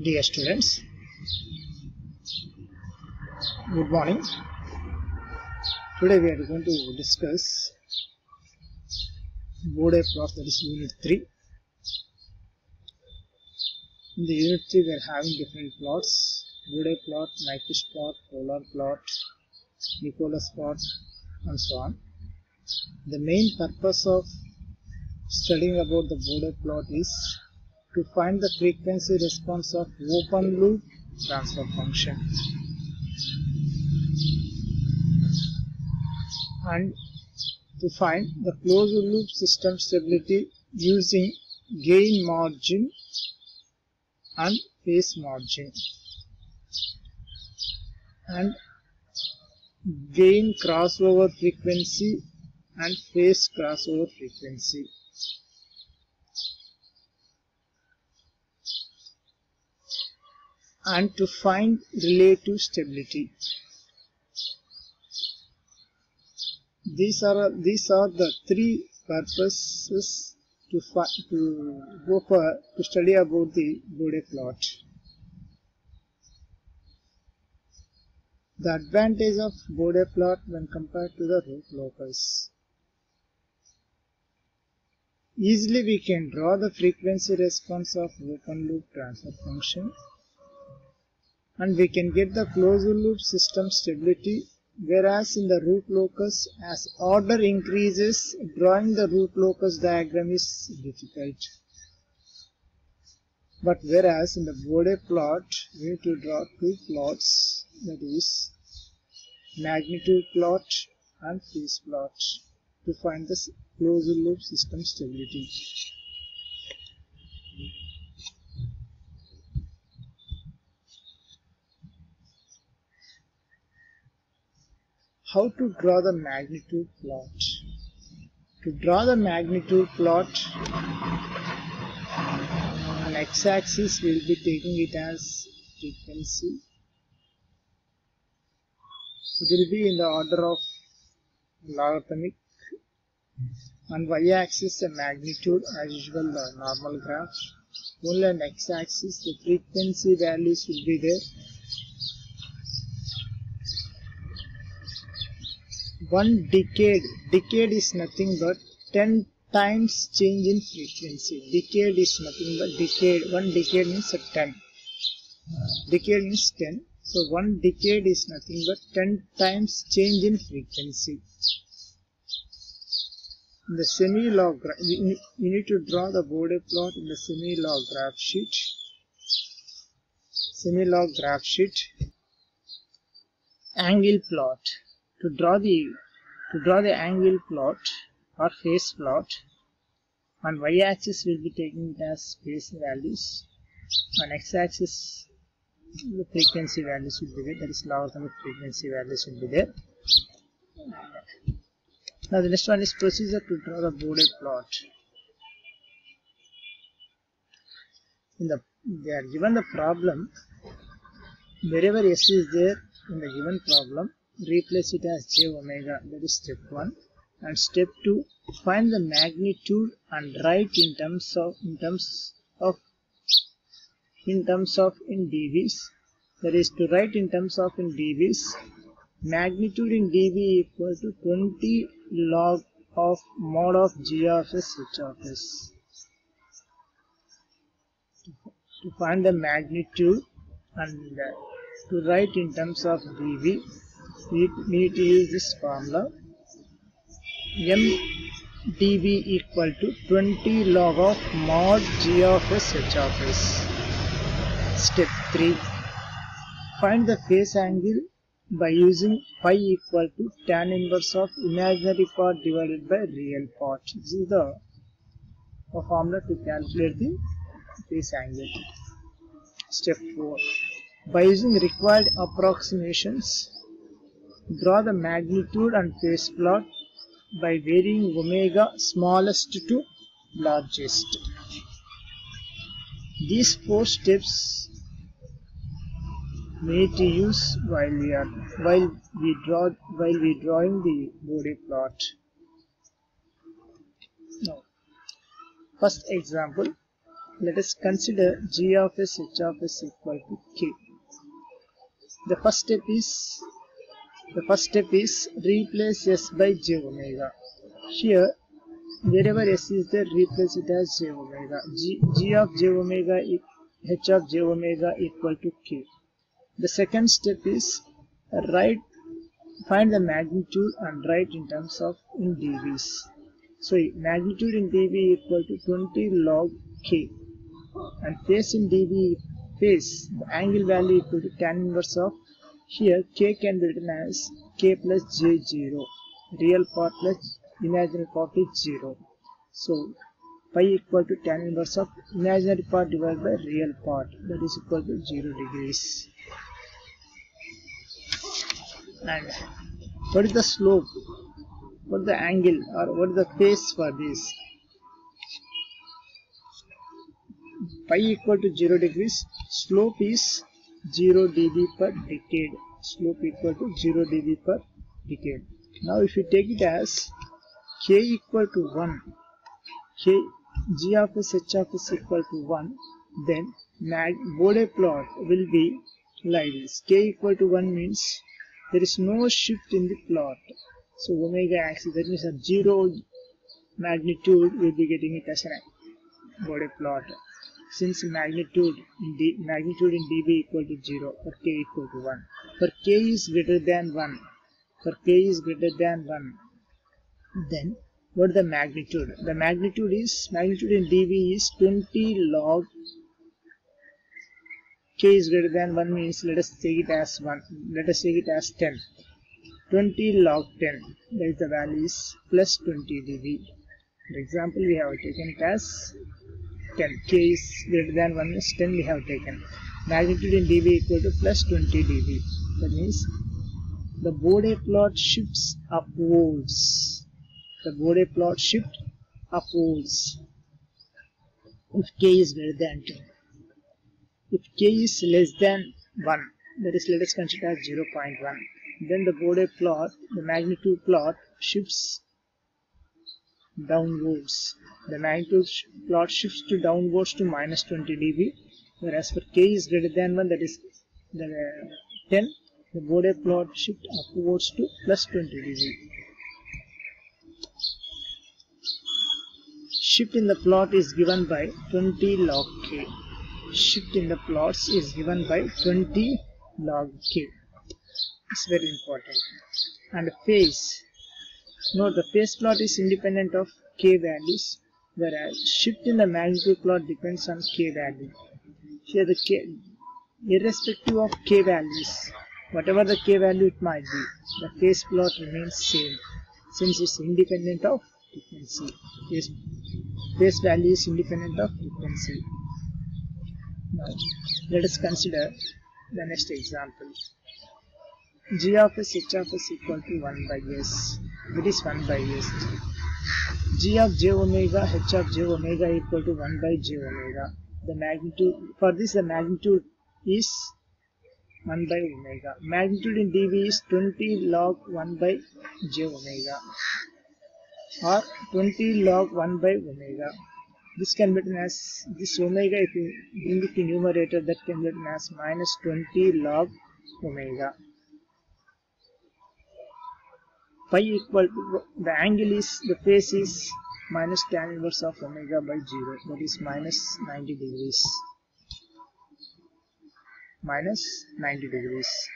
Dear students, good morning. Today we are going to discuss Bode plot, that is unit 3. In the unit 3 we are having different plots: Bode plot, Nyquist plot, polar plot, Nicholas plot, and so on. The main purpose of studying about the Bode plot is to find the frequency response of open loop transfer function and to find the closed loop system stability using gain margin and phase margin and gain crossover frequency and phase crossover frequency. And to find relative stability. These are the three purposes to study about the Bode plot. The advantage of Bode plot when compared to the root locus. Easily we can draw the frequency response of open loop transfer function, and we can get the closed loop system stability, whereas in the root locus, as order increases, drawing the root locus diagram is difficult. But whereas in the Bode plot, we need to draw two plots, that is magnitude plot and phase plot, to find the closed loop system stability. How to draw the magnitude plot? To draw the magnitude plot, on x-axis we will be taking it as frequency. It will be in the order of logarithmic, and y-axis the magnitude, as usual the normal graph. Only on x-axis the frequency values will be there. 1 decade is nothing but 10 times change in frequency. Decade is nothing but decade. 1 decade means 10. Decade means 10. So 1 decade is nothing but 10 times change in frequency. In the semi-log graph, we need to draw the Bode plot in the semi-log graph sheet. Semi-log graph sheet. Angle plot. To draw the angle plot or phase plot, on y-axis we will be taking it as phase values. On x-axis the frequency values will be there, that is logarithmic frequency values will be there. Now the next one is procedure to draw the Bode plot. They are given the problem, wherever s is there in the given problem, replace it as j omega, that is step 1, and step 2, find the magnitude and write in terms of in dBs, that is to write in terms of in dBs. Magnitude in dB equal to 20 log of mod of g of s h of s. To find the magnitude and to write in terms of dB, we need to use this formula. mdB equal to 20 log of mod g of s h of s. Step 3. Find the phase angle by using phi equal to tan inverse of imaginary part divided by real part. This is the formula to calculate the phase angle. Step 4. By using required approximations, draw the magnitude and phase plot by varying omega smallest to largest. These 4 steps we need to use while we drawing the Bode plot. Now, first example, let us consider g of s h of s equal to k. The first step is replace s by j omega. Here, wherever s is there, replace it as j omega. G of j omega h of j omega equal to k. The second step is find the magnitude and write in terms of in dBs. So magnitude in dB equal to 20 log k, and phase in dB, the angle value equal to tan inverse of, here k can be written as k plus j0, real part plus imaginary part is 0. So pi equal to tan inverse of imaginary part divided by real part, that is equal to 0 degrees. And what is the slope, what is the angle, or what is the phase for this? Pi equal to 0 degrees, slope is 0 dB per decade. Slope equal to 0 dB per decade. Now if you take it as k equal to 1, g of s h of s equal to 1, then Bode plot will be like this. K equal to 1 means there is no shift in the plot. So omega axis, that means a 0 magnitude, will be getting it as a Bode plot. Since magnitude in dB equal to 0 for k equal to 1, for k is greater than 1, then what is the magnitude? The magnitude in dB is 20 log k is greater than 1 means let us take it as 10. 20 log 10, that is the value is plus 20 dB. For example, we have taken it as 10. K is greater than 1 is 10 we have taken. Magnitude in dB equal to plus 20 dB. That means the Bode plot shifts upwards. If k is greater than 10. If k is less than 1, that is, let us consider as 0.1, then the Bode plot, the magnitude plot, shifts downwards. The magnitude plot shifts to downwards to minus 20 dB, whereas for k is greater than 1, that is the 10, the Bode plot shifts upwards to plus 20 dB. Shift in the plot is given by 20 log k. Shift in the plots is given by 20 log k. It's very important. And phase. Note the phase plot is independent of k values, whereas shift in the magnitude plot depends on k value. Here the k, irrespective of k values, whatever the k value it might be, the phase plot remains same since it's independent of frequency. Phase value is independent of frequency. Now let us consider the next example. G of s h of s equal to 1 by s. It is 1 by s. G of j omega h of j omega equal to 1 by j omega. The magnitude for this, the magnitude is 1 by omega. Magnitude in dB is 20 log 1 by j omega, or 20 log 1 by omega. This can be written as this omega, if you bring it to numerator, that can be written as minus 20 log omega. Pi equal to, the angle is, the phase is minus tan inverse of omega by 0, that is minus 90 degrees. Minus 90 degrees.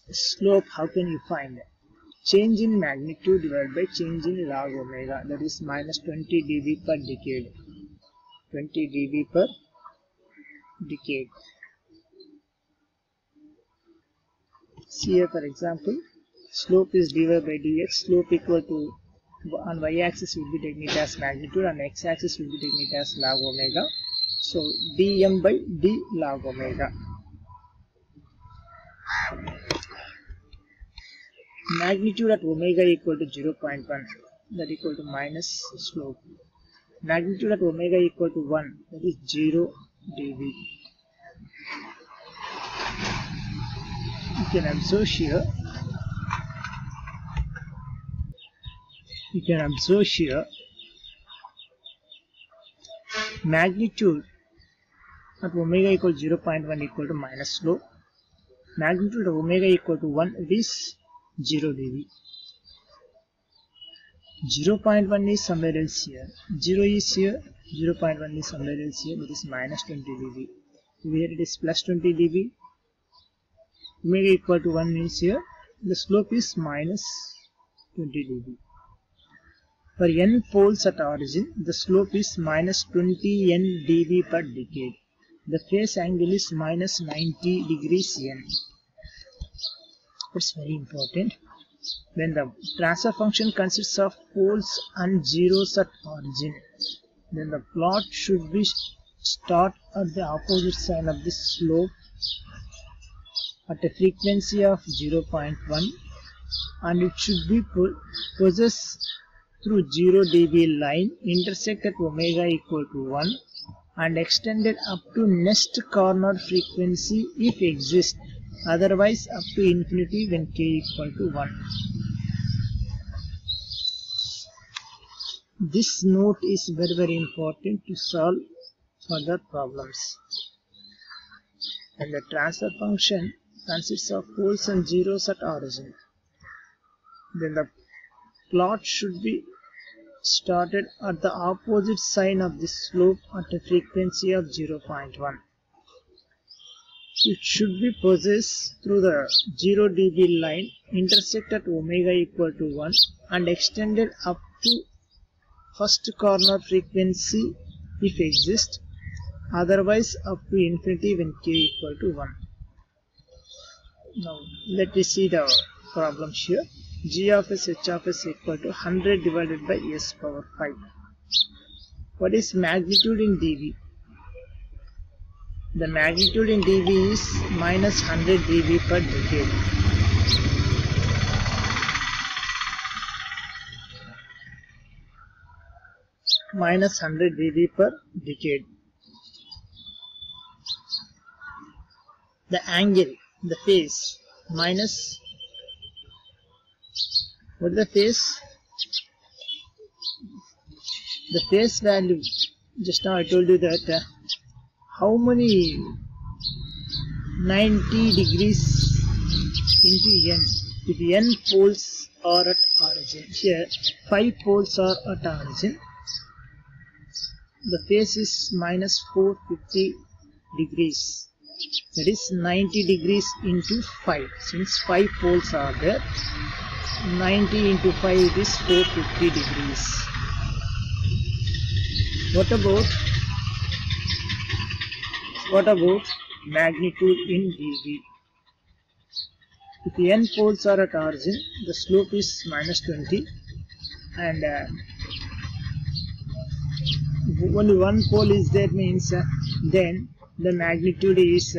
Slope, how can you find it? Change in magnitude divided by change in log omega, that is minus 20 dB per decade. 20 dB per decade. See here, for example, slope is dy by dx. Slope equal to, on y-axis will be taking it as magnitude, and x-axis will be taking it as log omega. So dm by d log omega. Magnitude at omega equal to 0.1, that equal to minus slope. Magnitude at omega equal to 1, that is 0 dB. You can observe here. magnitude at omega equal 0.1 equal to minus slope. Magnitude of omega equal to 1, it is 0 dB. 0.1 is somewhere else here. 0 is here. 0.1 is somewhere else here. That is minus 20 dB. Here it is plus 20 dB. Omega equal to 1 means here the slope is minus 20 dB. For n poles at origin, the slope is minus 20 n dB per decade. The phase angle is minus 90 degrees n. It's very important. When the transfer function consists of poles and zeros at origin, then the plot should be start at the opposite side of the slope at a frequency of 0.1, and it should be possessed through 0 dB line, intersect at omega equal to 1 and extended up to next corner frequency if exists, otherwise up to infinity when k equal to 1. This note is very important to solve further problems. And the transfer function consists of poles and zeros at origin, then the plot should be started at the opposite side of the slope at a frequency of 0.1. It should be possessed through the 0 dB line, intersect at omega equal to 1 and extended up to first corner frequency if exists, otherwise up to infinity when k equal to 1. Now let us see the problems here. G of s h of s equal to 100 divided by s power 5. What is magnitude in dB? The magnitude in dB is minus 100 dB per decade. Minus 100 dB per decade. The angle, the phase, minus, what is the phase? The phase value, just now I told you that how many 90 degrees into n. If n poles are at origin, here 5 poles are at origin, the phase is minus 450 degrees. That is 90 degrees into 5. Since 5 poles are there, 90 into 5 is 450 degrees. What about magnitude in dB? If n poles are at origin, the slope is minus 20 and only one pole is there, means then the magnitude is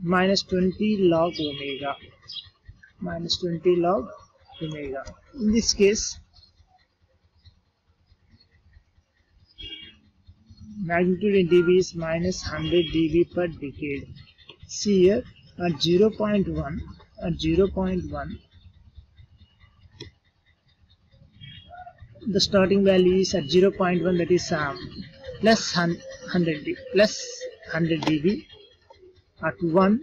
minus 20 log omega. Minus 20 log omega. In this case, magnitude in dB is minus 100 dB per decade. See here at 0.1, the starting value is at 0.1, that is plus 100 dB. At 1,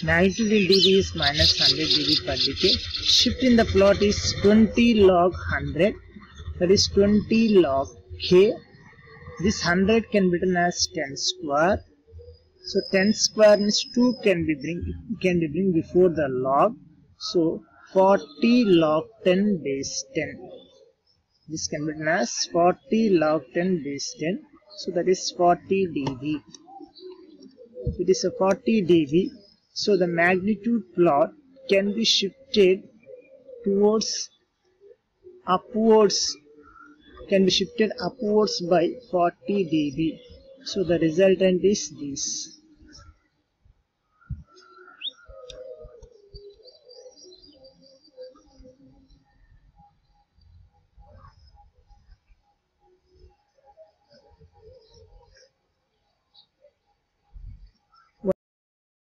magnitude in dB is minus 100 dB per decade. Shift in the plot is 20 log 100, that is 20 log k. This 100 can be written as 10 square. So 10 square means 2 can be bring before the log. So 40 log 10 base 10. This can be written as 40 log 10 base 10. So that is 40 dB. It is a 40 dB. So the magnitude plot can be shifted upwards by 40 dB. So the resultant is this.